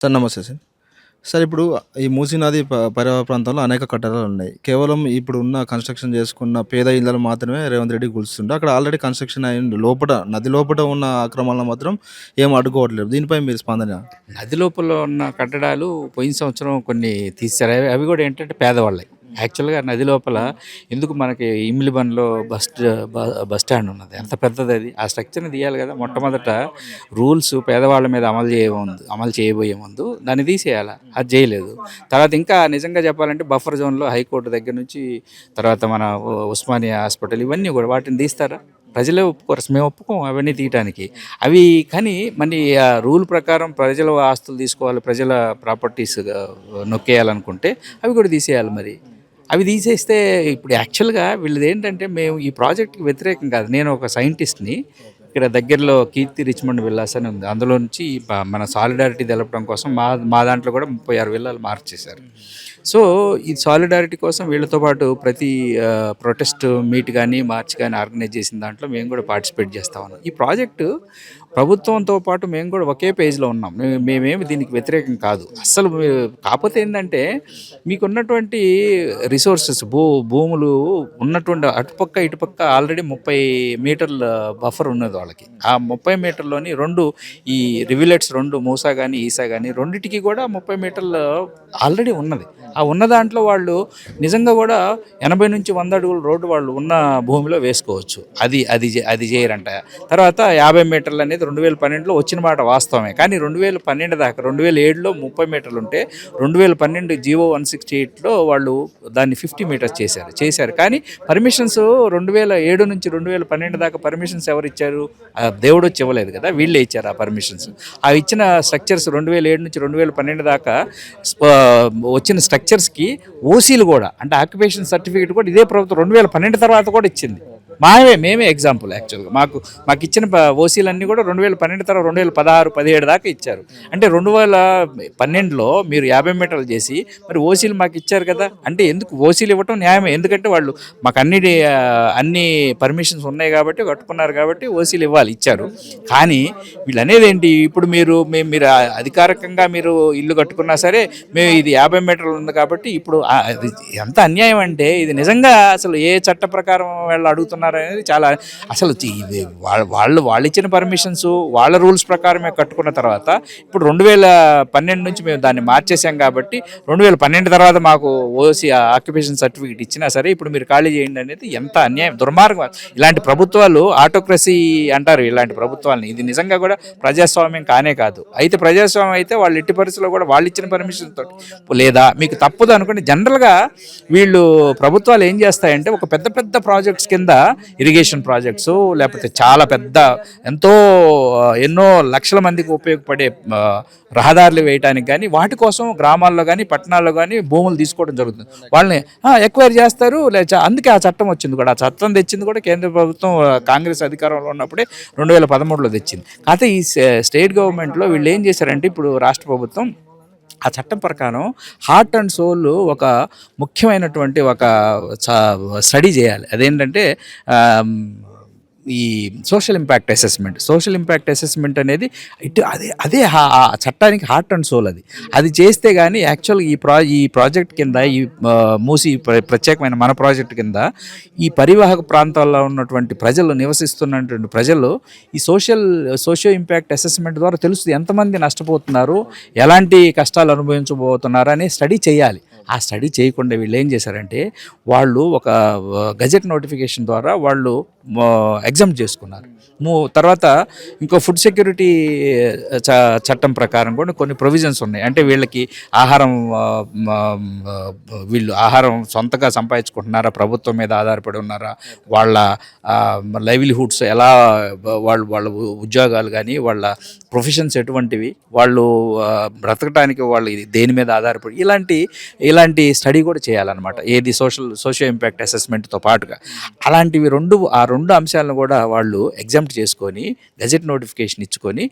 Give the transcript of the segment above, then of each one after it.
Sir నమస్తే sir. Sir ఇప్పుడు ఈ మూసీ నది పరివాహక ప్రాంతంలో అనేక కట్టడాలున్నాయి. కేవలం ఇప్పుడు ఉన్న కన్‌స్ట్రక్షన్ చేసుకున్న పేద ఇళ్లను మాత్రమే రేవంత్ రెడ్డి కూల్చుండు. అక్కడ ఆల్రెడీ కన్‌స్ట్రక్షన్ అయింది. లోపట నది లోపట ఉన్న ఆక్రమణలు మాత్రం ఏం అడ్డుకోవట్లేదు. దీనిపై మీ స్పందన? నది లోపల ఉన్న కట్టడాలు పోయిన సంవత్సరం కొన్ని తీశారు. అవి కూడా ఏంటంటే పేదవాళ్ళయి. యాక్చువల్‌గా నది లోపల ఎందుకు మనకి ఇమిలిబన్‌లో బస్ స్టాండ్ ఉన్నది. ఎంత పెద్దది అది. ఆ స్ట్రక్చర్‌ని తీయాలి కదా! మొట్టమొదట రూల్స్ పేదవాళ్ళ మీద అమలు చేయబోయే ముందు దాన్ని తీసేయాల. అది చేయలేదు. తర్వాత ఇంకా నిజంగా చెప్పాలంటే బఫర్ జోన్‌లో హైకోర్టు దగ్గర నుంచి తర్వాత మన ఉస్మానియా హాస్పిటల్ ఇవన్నీ కూడా వాటిని తీస్తారా? ప్రజలే ఒప్పుకోరు. మేము ఒప్పుకోం అవన్నీ తీయటానికి. అవి కానీ మళ్ళీ ఆ రూల్ ప్రకారం ప్రజల ఆస్తులు తీసుకోవాలి, ప్రజల ప్రాపర్టీస్‌గా నొక్కేయాలనుకుంటే అవి కూడా తీసేయాలి మరి. అవి తీసేస్తే ఇప్పుడు యాక్చువల్‌గా వీళ్ళదేంటంటే మేము ఈ ప్రాజెక్ట్‌కి వ్యతిరేకం కాదు. నేను ఒక సైంటిస్ట్‌ని. ఇక్కడ దగ్గరలో కీర్తి రిచ్మండ్ విల్లాస్ అని ఉంది. అందులో నుంచి మన సాలిడారిటీ తెలపడం కోసం మా మా దాంట్లో కూడా 36 విల్లాలు మార్చేశారు. సో ఈ సాలిడారిటీ కోసం వీళ్ళతో పాటు ప్రతి ప్రొటెస్ట్ మీట్ కానీ, మార్చ్ కానీ ఆర్గనైజ్ చేసిన దాంట్లో మేము కూడా పార్టిసిపేట్ చేస్తా ఉన్నాం. ఈ ప్రాజెక్టు ప్రభుత్వంతో పాటు మేము కూడా ఒకే పేజ్లో ఉన్నాం. మేమేమి దీనికి వ్యతిరేకం కాదు. అస్సలు కాకపోతే ఏంటంటే మీకున్నటువంటి రిసోర్సెస్ భూములు ఉన్నటువంటి అటుపక్క ఇటుపక్క ఆల్రెడీ 30 మీటర్ల బఫర్ ఉన్నది వాళ్ళకి. ఆ 30 మీటర్లోని ఈ రివిలెట్స్ 2 మూసా కానీ ఈసా కానీ రెండిటికి కూడా 30 మీటర్ల ఆల్రెడీ ఉన్నది. ఆ ఉన్న దాంట్లో వాళ్ళు నిజంగా కూడా 80 నుంచి 100 అడుగుల రోడ్డు వాళ్ళు ఉన్న భూమిలో వేసుకోవచ్చు. అది చేయరంట. తర్వాత 50 మీటర్లు అనేది 2012లో వచ్చిన మాట వాస్తవమే. కానీ 2012 దాకా 2007లో 30 మీటర్లు ఉంటే 2012 జీవో 168లో వాళ్ళు దాన్ని 50 మీటర్స్ చేశారు. కానీ పర్మిషన్స్ 2007 నుంచి 2012 దాకా పర్మిషన్స్ ఎవరు ఇచ్చారు? దేవుడు వచ్చి ఇవ్వలేదు కదా, వీళ్ళే ఇచ్చారు ఆ పర్మిషన్స్. ఆ ఇచ్చిన స్ట్రక్చర్స్ 2007 నుంచి 2012 దాకా వచ్చిన స్ట్రక్చర్స్కి ఓసీలు కూడా అంటే ఆక్యుపేషన్ సర్టిఫికేట్ కూడా ఇదే ప్రభుత్వం 2012 తర్వాత కూడా ఇచ్చింది. మేమే ఎగ్జాంపుల్. యాక్చువల్గా మాకు ఇచ్చిన ఓసీలన్నీ కూడా 2012 తర్వాత 2016, 17 దాకా ఇచ్చారు. అంటే 2012లో మీరు 50 మీటర్లు చేసి మరి ఓసీలు మాకు ఇచ్చారు కదా. అంటే ఎందుకు ఓసీలు ఇవ్వటం న్యాయమే. ఎందుకంటే వాళ్ళు మాకు అన్ని పర్మిషన్స్ ఉన్నాయి కాబట్టి కట్టుకున్నారు కాబట్టి ఓసీలు ఇచ్చారు. కానీ వీళ్ళు అనేది ఏంటి, ఇప్పుడు మీరు అధికారికంగా మీరు ఇల్లు కట్టుకున్నా సరే మేము ఇది 50 మీటర్లు ఉంది కాబట్టి ఇప్పుడు ఎంత అన్యాయం అంటే ఇది నిజంగా అసలు ఏ చట్ట ప్రకారం వాళ్ళు అడుగుతున్నారు అనేది చాలా అసలు వాళ్ళు ఇచ్చిన పర్మిషన్స్ వాళ్ళ రూల్స్ ప్రకారమే కట్టుకున్న తర్వాత ఇప్పుడు 2012 నుంచి మేము దాన్ని మార్చేసాం కాబట్టి 2012 తర్వాత మాకు ఓసీ ఆక్యుపేషన్ సర్టిఫికేట్ ఇచ్చినా సరే ఇప్పుడు మీరు ఖాళీ చేయండి అనేది ఎంత అన్యాయం, దుర్మార్గం. ఇలాంటి ప్రభుత్వాలు ఆటోక్రసీ అంటారు ఇలాంటి ప్రభుత్వాలని. ఇది నిజంగా కూడా ప్రజాస్వామ్యం కానే కాదు. అయితే ప్రజాస్వామ్యం అయితే వాళ్ళు ఎట్టి పరిస్థితుల్లో కూడా వాళ్ళు ఇచ్చిన పర్మిషన్ తోటి లేదా మీకు తప్పదు అనుకోండి. జనరల్గా వీళ్ళు ప్రభుత్వాలు ఏం చేస్తాయంటే ఒక పెద్ద ప్రాజెక్ట్స్ కింద ఇరిగేషన్ ప్రాజెక్ట్స్ లేకపోతే చాలా పెద్ద ఎన్నో లక్షల మందికి ఉపయోగపడే రహదారులు వేయడానికి కానీ వాటి కోసం గ్రామాల్లో కానీ పట్టణాల్లో కానీ భూములు తీసుకోవడం జరుగుతుంది. వాళ్ళని ఎక్వైర్ చేస్తారు. అందుకే ఆ చట్టం వచ్చింది కూడా. ఆ చట్టం తెచ్చింది కూడా కేంద్ర ప్రభుత్వం కాంగ్రెస్ అధికారంలో ఉన్నప్పుడే 2013లో తెచ్చింది. కాకపోతే ఈ స్టేట్ గవర్నమెంట్లో వీళ్ళు ఏం చేశారంటే ఇప్పుడు రాష్ట్ర ప్రభుత్వం ఆ చట్టం ప్రకారం హార్ట్ అండ్ సోల్ ఒక ముఖ్యమైనటువంటి ఒక స్టడీ చేయాలి. అదేంటంటే ఈ సోషల్ ఇంపాక్ట్ అసెస్మెంట్ అనేది అదే ఆ చట్టానికి హార్ట్ అండ్ సోల్. అది చేస్తే కానీ యాక్చువల్గా ఈ ప్రాజెక్ట్ కింద ఈ మూసి ప్రత్యేకమైన మన ప్రాజెక్ట్ కింద ఈ పరివాహక ప్రాంతాల్లో ఉన్నటువంటి ప్రజలు నివసిస్తున్నటువంటి ప్రజలు ఈ సోషియో ఇంపాక్ట్ అసెస్మెంట్ ద్వారా తెలుస్తుంది ఎంతమంది నష్టపోతున్నారు, ఎలాంటి కష్టాలు అనుభవించబోతున్నారు అనే స్టడీ చేయాలి. ఆ స్టడీ చేయకుండా వీళ్ళు ఏం చేశారంటే వాళ్ళు ఒక గజెట్ నోటిఫికేషన్ ద్వారా వాళ్ళు ఎగ్జామ్ చేసుకున్నారు. తర్వాత ఇంకో ఫుడ్ సెక్యూరిటీ చట్టం ప్రకారం కూడా కొన్ని ప్రొవిజన్స్ ఉన్నాయి. అంటే వీళ్ళకి వీళ్ళు ఆహారం సొంతగా సంపాదించుకుంటున్నారా, ప్రభుత్వం మీద ఆధారపడి ఉన్నారా, వాళ్ళ లైవ్లీహుడ్స్ ఎలా, వాళ్ళ ఉద్యోగాలు కానీ వాళ్ళ ప్రొఫెషన్స్ ఎటువంటివి, వాళ్ళు బ్రతకడానికి వాళ్ళు దేని మీద ఆధారపడి ఇలాంటి స్టడీ కూడా చేయాలన్నమాట. ఏది సోషియో ఇంపాక్ట్ అసెస్మెంట్తో పాటుగా అలాంటివి రెండు అంశాలను కూడా వాళ్ళు ఎగ్జామ్ట్ చేసుకొని గెజెట్ నోటిఫికేషన్ ఇచ్చుకొని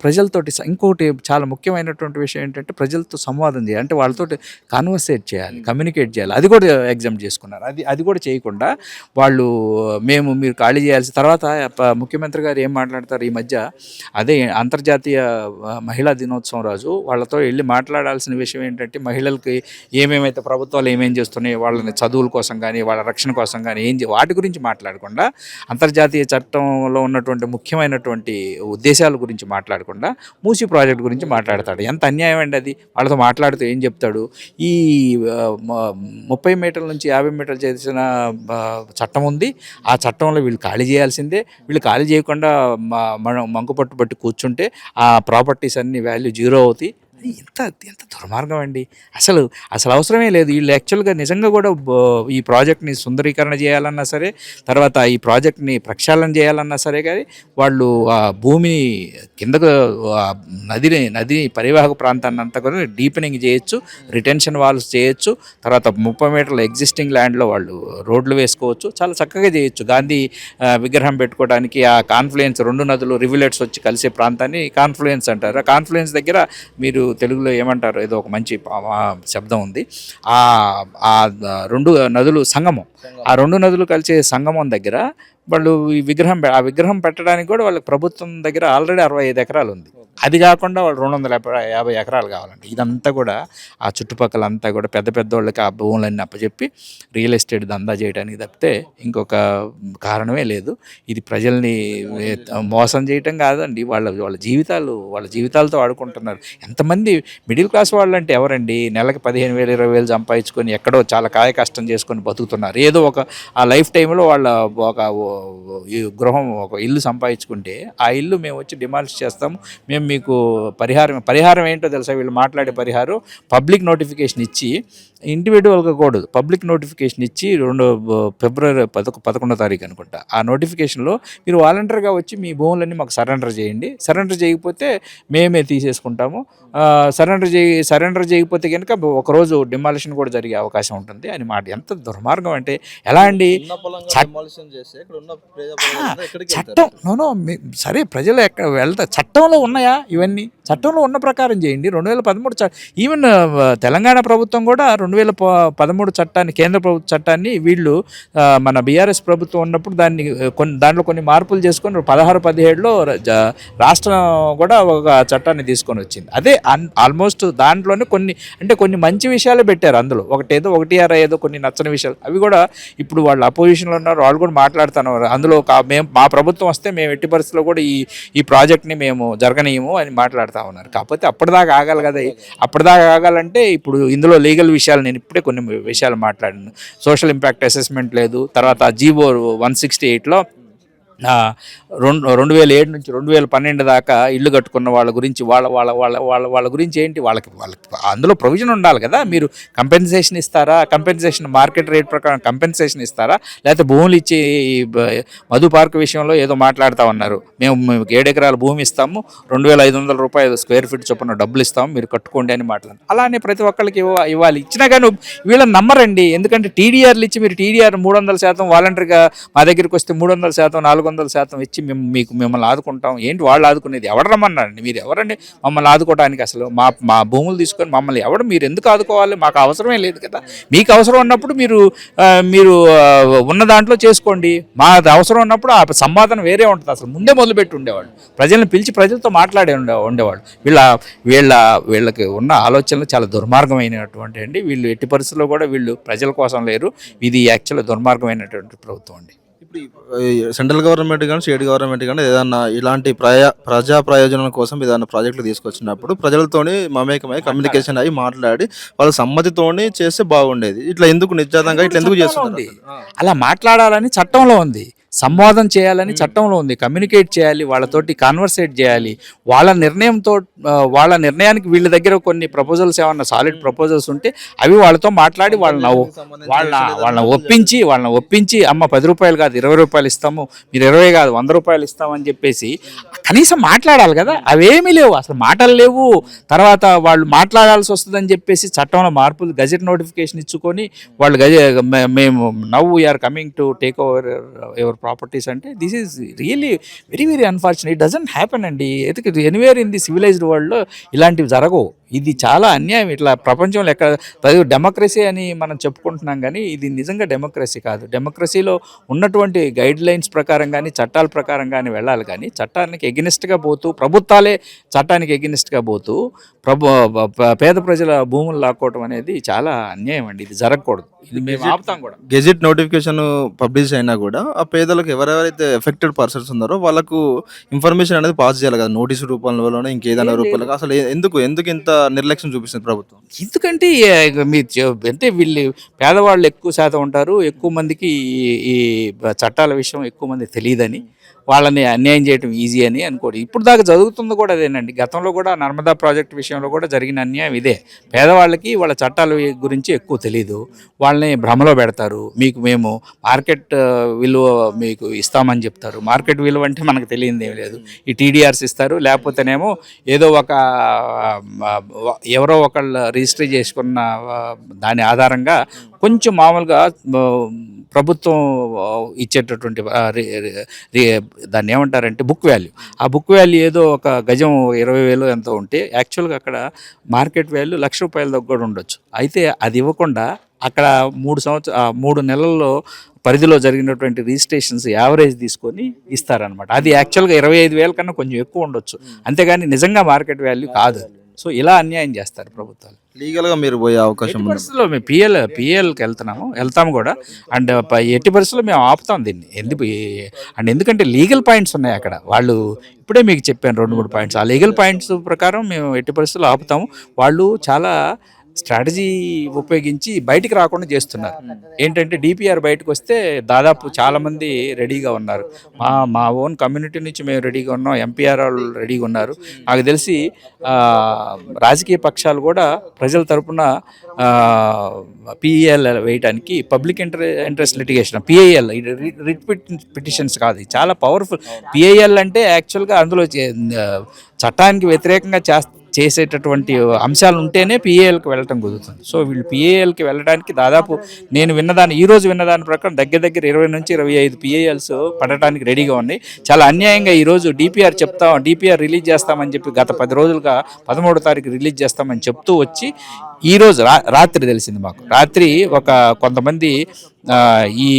ప్రజలతోటి ఇంకోటి చాలా ముఖ్యమైనటువంటి విషయం ఏంటంటే ప్రజలతో సంవాదం చేయాలి, అంటే వాళ్ళతోటి కాన్వర్సేట్ చేయాలి, కమ్యూనికేట్ చేయాలి. అది కూడా ఎగ్జామ్ చేసుకున్నారు. అది కూడా చేయకుండా వాళ్ళు మీరు ఖాళీ చేయాల్సి తర్వాత ముఖ్యమంత్రి గారు ఏం మాట్లాడతారు ఈ మధ్య, అదే అంతర్జాతీయ మహిళా దినోత్సవం రోజు వాళ్ళతో వెళ్ళి మాట్లాడాల్సిన విషయం ఏంటంటే మహిళలకి ఏమేమైతే ప్రభుత్వాలు ఏమేం చేస్తున్నాయి, వాళ్ళని చదువుల కోసం కానీ వాళ్ళ రక్షణ కోసం కానీ వాటి గురించి మాట్లాడకుండా, అంతర్జాతీయ చట్టంలో ఉన్నటువంటి ముఖ్యమైనటువంటి ఉద్దేశాల గురించి మాట్లాడకుండా మూసీ ప్రాజెక్ట్ గురించి మాట్లాడతాడు. ఎంత అన్యాయం అండి అది. వాళ్ళతో మాట్లాడుతూ ఏం చెప్తాడు, ఈ 30 మీటర్ల నుంచి 50 మీటర్లు చేసిన చట్టం ఉంది, ఆ చట్టంలో వీళ్ళు ఖాళీ చేయాల్సిందే, వీళ్ళు ఖాళీ చేయకుండా మనం మంకుపట్టు పట్టి కూర్చుంటే ఆ ప్రాపర్టీస్ అన్ని వాల్యూ జీరో అవుతాయి. ఎంత ఎంత దుర్మార్గం అండి. అసలు అవసరమే లేదు. వీళ్ళు యాక్చువల్గా నిజంగా కూడా ఈ ప్రాజెక్ట్ని సుందరీకరణ చేయాలన్నా సరే, తర్వాత ఈ ప్రాజెక్ట్ని ప్రక్షాళన చేయాలన్నా సరే, కానీ వాళ్ళు ఆ భూమిని కిందకు నది పరివాహక ప్రాంతాన్ని అంతా కూడా డీపెనింగ్ చేయొచ్చు, రిటెన్షన్ వాల్స్ చేయొచ్చు, తర్వాత 30 మీటర్ల ఎగ్జిస్టింగ్ ల్యాండ్లో వాళ్ళు రోడ్లు వేసుకోవచ్చు, చాలా చక్కగా చేయొచ్చు. గాంధీ విగ్రహం పెట్టుకోవడానికి ఆ కాన్ఫ్లుయెన్స్, రెండు నదులు రివిలెట్స్ వచ్చి కలిసే ప్రాంతాన్ని కాన్ఫ్లుయెన్స్ అంటారు. ఆ కాన్ఫ్లుయెన్స్ దగ్గర మీరు తెలుగులో ఏమంటారు, ఏదో ఒక మంచి శబ్దం ఉంది, ఆ రెండు నదులు సంగమం, ఆ రెండు నదులు కలిసే సంగమం దగ్గర వాళ్ళు ఈ విగ్రహం పెట్టడానికి కూడా వాళ్ళకి ప్రభుత్వం దగ్గర ఆల్రెడీ 65 ఎకరాలు ఉంది. అది కాకుండా వాళ్ళు 250 ఎకరాలు కావాలంటే, ఇదంతా కూడా ఆ చుట్టుపక్కల అంతా కూడా పెద్ద వాళ్ళకి ఆ భూములన్నీ అప్పచెప్పి రియల్ ఎస్టేట్ దందా చేయడానికి తప్పితే ఇంకొక కారణమే లేదు. ఇది ప్రజల్ని మోసం చేయటం కాదండి, వాళ్ళ జీవితాలతో ఆడుకుంటున్నారు. ఎంతమంది మిడిల్ క్లాస్ వాళ్ళు అంటే ఎవరండి, నెలకి 15,000 20,000 సంపాదించుకొని ఎక్కడో చాలా కాయ కష్టం చేసుకొని బతుకుతున్నారు. ఏదో ఆ లైఫ్ టైంలో వాళ్ళ ఒక ఇల్లు సంపాదించుకుంటే ఆ ఇల్లు మేము వచ్చి డిమాలిష్ చేస్తాము, మేము మీకు పరిహారం ఏంటో తెలుసా, వీళ్ళు మాట్లాడే పరిహారం పబ్లిక్ నోటిఫికేషన్ ఇచ్చి, ఇండివిజువల్గా కూడా పబ్లిక్ నోటిఫికేషన్ ఇచ్చి ఫిబ్రవరి 11వ తారీఖు అనుకుంటా, ఆ నోటిఫికేషన్లో మీరు వాలంటీర్గా వచ్చి మీ భూములన్నీ మాకు సరెండర్ చేయండి, సరెండర్ చేయకపోతే మేమే తీసేసుకుంటాము, సరెండర్ చేయకపోతే కనుక ఒకరోజు డిమాలిషన్ కూడా జరిగే అవకాశం ఉంటుంది అని మాట. ఎంత దుర్మార్గం అంటే ఎలా అండి. చట్టం సరే, ప్రజలు ఎక్కడ వెళ్తారు, చట్టంలో ఉన్నాయా ఇవన్నీ, చట్టంలో ఉన్న ప్రకారం చేయండి. 2013 ఈవెన్ తెలంగాణ ప్రభుత్వం కూడా 2013 చట్టాన్ని, కేంద్ర ప్రభుత్వ చట్టాన్ని వీళ్ళు మన బీఆర్ఎస్ ప్రభుత్వం ఉన్నప్పుడు దాంట్లో కొన్ని మార్పులు చేసుకొని 16-17లో రాష్ట్రం కూడా ఒక చట్టాన్ని తీసుకొని వచ్చింది. అదే ఆల్మోస్ట్ దాంట్లోనే కొన్ని మంచి విషయాలు పెట్టారు. అందులో ఏదో కొన్ని నచ్చని విషయాలు, అవి కూడా ఇప్పుడు వాళ్ళు అపోజిషన్లో ఉన్నారు, వాళ్ళు కూడా మాట్లాడుతున్నారు. అందులో మా ప్రభుత్వం వస్తే మేము ఎట్టి పరిస్థితుల్లో కూడా ఈ ప్రాజెక్ట్ని మేము జరగనీయము అని మాట్లాడుతూ ఉన్నారు. కాకపోతే అప్పటిదాకా ఆగాలి కదా. అప్పటిదాకా ఆగాలంటే ఇప్పుడు ఇందులో లీగల్ విషయాలు నేను ఇప్పుడే కొన్ని విషయాలు మాట్లాడాను. సోషల్ ఇంపాక్ట్ అసెస్మెంట్ లేదు, తర్వాత జీవో 168లో 2007 నుంచి 2012 దాకా ఇల్లు కట్టుకున్న వాళ్ళ గురించి వాళ్ళ గురించి ఏంటి, వాళ్ళకి అందులో ప్రొవిజన్ ఉండాలి కదా. మీరు కంపెన్సేషన్ ఇస్తారా, కంపెన్సేషన్ మార్కెట్ రేట్ ప్రకారం కంపెన్సేషన్ ఇస్తారా, లేకపోతే భూములు ఇచ్చి మధు పార్క్ విషయంలో ఏదో మాట్లాడుతూ ఉన్నారు, మేము 7 ఎకరాల భూమి ఇస్తాము, 2,500 రూపాయలు స్క్వేర్ ఫీట్ చొప్పున డబ్బులు ఇస్తాము, మీరు కట్టుకోండి అని మాట్లాడారు. అలానే ప్రతి ఒక్కరికి ఇవ్వాలి. ఇచ్చినా కానీ వీళ్ళని నమ్మరండి. ఎందుకంటే టీడీఆర్లు ఇచ్చి మీరు టీడీఆర్ 300% వాలంటరీగా మా దగ్గరికి వస్తే 300%, 400% ఇచ్చి మిమ్మల్ని ఆదుకుంటాం. ఏంటి వాళ్ళు ఆదుకునేది? ఎవరు రమ్మన్నారండి? మీరు ఎవరండి మమ్మల్ని ఆదుకోవడానికి? అసలు మా భూములు తీసుకొని మమ్మల్ని మీరు ఎందుకు ఆదుకోవాలి? మాకు అవసరమే లేదు కదా. మీకు అవసరం ఉన్నప్పుడు మీరు ఉన్న దాంట్లో చేసుకోండి. మా అవసరం ఉన్నప్పుడు ఆ సంవాదన వేరే ఉంటుంది. అసలు ముందే మొదలుపెట్టి ఉండేవాళ్ళు, ప్రజలను పిలిచి ప్రజలతో మాట్లాడే ఉండేవాళ్ళు. వీళ్ళకి ఉన్న ఆలోచనలు చాలా దుర్మార్గమైనటువంటి అండి. వీళ్ళు ఎట్టి పరిస్థితుల్లో కూడా వీళ్ళు ప్రజల కోసం లేరు. ఇది యాక్చువల్గా దుర్మార్గమైనటువంటి ప్రభుత్వం అండి. ఇప్పుడు సెంట్రల్ గవర్నమెంట్ కానీ స్టేట్ గవర్నమెంట్ కానీ ఏదన్నా ఇలాంటి ప్రజా ప్రయోజనాల కోసం ఏదైనా ప్రాజెక్టులు తీసుకొచ్చినప్పుడు ప్రజలతోని మమేకమై కమ్యూనికేషన్ అయ్యి మాట్లాడి వాళ్ళ సమ్మతితోని చేస్తే బాగుండేది. ఇట్లా ఎందుకు నిర్జాతంగా ఇట్లా ఎందుకు చేస్తుంది? అలా మాట్లాడాలని చట్టంలో ఉంది, సంవాదం చేయాలని చట్టంలో ఉంది, కమ్యూనికేట్ చేయాలి, వాళ్ళతోటి కాన్వర్సేట్ చేయాలి. వాళ్ళ నిర్ణయానికి వీళ్ళ దగ్గర కొన్ని ప్రపోజల్స్ ఏమన్నా సాలిడ్ ప్రపోజల్స్ ఉంటే అవి వాళ్ళతో మాట్లాడి వాళ్ళని ఒప్పించి అమ్మ 10 రూపాయలు కాదు 20 రూపాయలు ఇస్తాము, మీరు 20 కాదు 100 రూపాయలు ఇస్తామని చెప్పేసి కనీసం మాట్లాడాలి కదా. అవేమీ లేవు, అసలు మాటలు లేవు. తర్వాత వాళ్ళు మాట్లాడాల్సి వస్తుందని చెప్పేసి చట్టంలో మార్పులు, గజెట్ నోటిఫికేషన్ ఇచ్చుకొని వాళ్ళు మేము now we are coming to take over your properties అంటే this is really very very unfortunate. It doesn't happen అండి. ఎందుకంటే ఎనీవేర్ ఇన్ ది సివిలైజ్డ్ వరల్డ్లో ఇలాంటివి జరగవు. ఇది చాలా అన్యాయం. ఇట్లా ప్రపంచంలో ఎక్కడ డెమోక్రసీ అని మనం చెప్పుకుంటున్నాం కానీ ఇది నిజంగా డెమోక్రసీ కాదు. డెమోక్రసీలో ఉన్నటువంటి గైడ్ లైన్స్ ప్రకారం కానీ చట్టాల ప్రకారం కానీ వెళ్ళాలి, కానీ చట్టానికి ఎగెనిస్ట్గా పోతూ ప్రభుత్వాలే చట్టానికి ఎగెనిస్ట్గా పోతూ పేద ప్రజల భూములు లాక్కోవడం అనేది చాలా అన్యాయం అండి. ఇది జరగకూడదు. ఇది మేము ఆపుతాం కూడా. గెజిట్ నోటిఫికేషన్ పబ్లిష్ అయినా కూడా ఆ పేదలకు ఎవరెవరైతే ఎఫెక్టెడ్ పర్సన్స్ ఉన్నారో వాళ్ళకు ఇన్ఫర్మేషన్ అనేది పాస్ చేయాలి కదా, నోటీసు రూపంలోనే ఇంకేదైనా రూపంలో. అసలు ఎందుకు ఇంత నిర్లక్ష్యం చూపిస్తుంది ప్రభుత్వం? ఎందుకంటే అంటే వీళ్ళు పేదవాళ్ళు ఎక్కువ శాతం ఉంటారు, ఎక్కువ మందికి ఈ చట్టాల విషయం ఎక్కువ మంది తెలియదని, వాళ్ళని అన్యాయం చేయడం ఈజీ అని అనుకోండి. ఇప్పుడు దాకా జరుగుతుంది కూడా అదేనండి. గతంలో కూడా నర్మదా ప్రాజెక్ట్ విషయంలో కూడా జరిగిన అన్యాయం ఇదే. పేదవాళ్ళకి వాళ్ళ చట్టాల గురించి ఎక్కువ తెలియదు, వాళ్ళని భ్రమలో పెడతారు. మేము మార్కెట్ విలువ మీకు ఇస్తామని చెప్తారు. మార్కెట్ విలువ అంటే మనకు తెలియదు ఏం లేదు. ఈ టీడీఆర్స్ ఇస్తారు, లేకపోతేనేమో ఏదో ఎవరో ఒకళ్ళు రిజిస్టర్ చేసుకున్న దాని ఆధారంగా కొంచెం మామూలుగా ప్రభుత్వం ఇచ్చేటటువంటి దాన్ని ఏమంటారంటే బుక్ వాల్యూ. ఆ బుక్ వాల్యూ ఏదో ఒక గజం 20,000 ఎంతో ఉంటే యాక్చువల్గా అక్కడ మార్కెట్ వాల్యూ ₹1,00,000 దాకా కూడా ఉండొచ్చు. అయితే అది ఇవ్వకుండా అక్కడ 3 నెలల్లో పరిధిలో జరిగినటువంటి రిజిస్ట్రేషన్స్ యావరేజ్ తీసుకొని ఇస్తారనమాట. అది యాక్చువల్గా 25,000 కన్నా కొంచెం ఎక్కువ ఉండొచ్చు, అంతేగాని నిజంగా మార్కెట్ వాల్యూ కాదు. సో ఇలా అన్యాయం చేస్తారు ప్రభుత్వాలు. లీగల్గా మీరు పోయే అవకాశం ఉంది? పరిస్థితుల్లో మేము పిఎల్కి వెళ్తాము కూడా. అండ్ ఎట్టి పరిస్థితుల్లో మేము ఆపుతాం దీన్ని. ఎందుకంటే లీగల్ పాయింట్స్ ఉన్నాయి అక్కడ. వాళ్ళు ఇప్పుడే మీకు చెప్పాను 2-3 పాయింట్స్. ఆ లీగల్ పాయింట్స్ ప్రకారం మేము ఎట్టి పరిస్థితుల్లో ఆపుతాము. వాళ్ళు చాలా స్ట్రాటజీ ఉపయోగించి బయటికి రాకుండా చేస్తున్నారు. ఏంటంటే డిపిఆర్ బయటకు వస్తే దాదాపు చాలామంది రెడీగా ఉన్నారు. మా ఓన్ కమ్యూనిటీ నుంచి మేము రెడీగా ఉన్నాం, ఎంపీఆర్ వాళ్ళు రెడీగా ఉన్నారు. నాకు తెలిసి రాజకీయ పక్షాలు కూడా ప్రజల తరపున పిఏఎల్ వేయడానికి, public interest litigation PIL, writ petitions కాదు, చాలా పవర్ఫుల్. పిఐఎల్ అంటే యాక్చువల్గా అందులో చట్టానికి వ్యతిరేకంగా చేసేటటువంటి అంశాలు ఉంటేనే పిఏఎల్కి వెళ్ళటం కుదురుతుంది. సో వీళ్ళు పిఏఎల్కి వెళ్ళడానికి దాదాపు ఈరోజు విన్నదాని ప్రకారం దగ్గర 20 నుంచి 25 పిఏఎల్స్ పడటానికి రెడీగా ఉన్నాయి. చాలా అన్యాయంగా ఈరోజు డిపిఆర్ రిలీజ్ చేస్తామని చెప్పి గత 10 రోజులుగా 13వ తారీఖు రిలీజ్ చేస్తామని చెప్తూ వచ్చి ఈరోజు రాత్రి తెలిసింది మాకు. రాత్రి కొంతమంది ఈ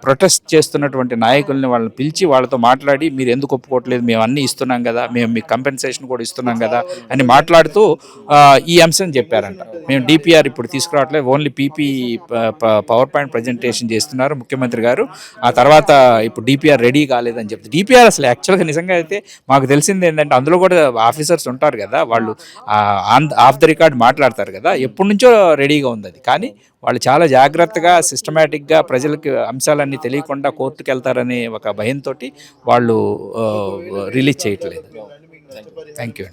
ప్రొటెస్ట్ చేస్తున్నటువంటి నాయకుల్ని వాళ్ళని పిలిచి వాళ్ళతో మాట్లాడి, మీరు ఎందుకు ఒప్పుకోవట్లేదు, మేము అన్నీ ఇస్తున్నాం కదా, మేము మీకు కంపెన్సేషన్ కూడా ఇస్తున్నాం కదా అని మాట్లాడుతూ ఈ అంశం చెప్పారంట. మేము డిపిఆర్ ఇప్పుడు తీసుకురావట్లేదు, only PP power point presentation చేస్తున్నారు ముఖ్యమంత్రి గారు. ఆ తర్వాత ఇప్పుడు డిపిఆర్ రెడీ కాలేదని చెప్తే, డిపిఆర్ అసలు యాక్చువల్గా నిజంగా అయితే మాకు తెలిసింది ఏంటంటే అందులో కూడా ఆఫీసర్స్ ఉంటారు కదా, వాళ్ళు ఆఫ్ ద రికార్డ్ మాట్లాడతారు కదా, ఎప్పటి నుంచో రెడీగా ఉంది అది. కానీ వాళ్ళు చాలా జాగ్రత్తగా సిస్టమేటిక్గా ప్రజలకి అంశాలన్నీ తెలియకుండా కోర్టుకు వెళ్తారనే ఒక భయంతో వాళ్ళు రిలీజ్ చేయట్లేదు. Thank you.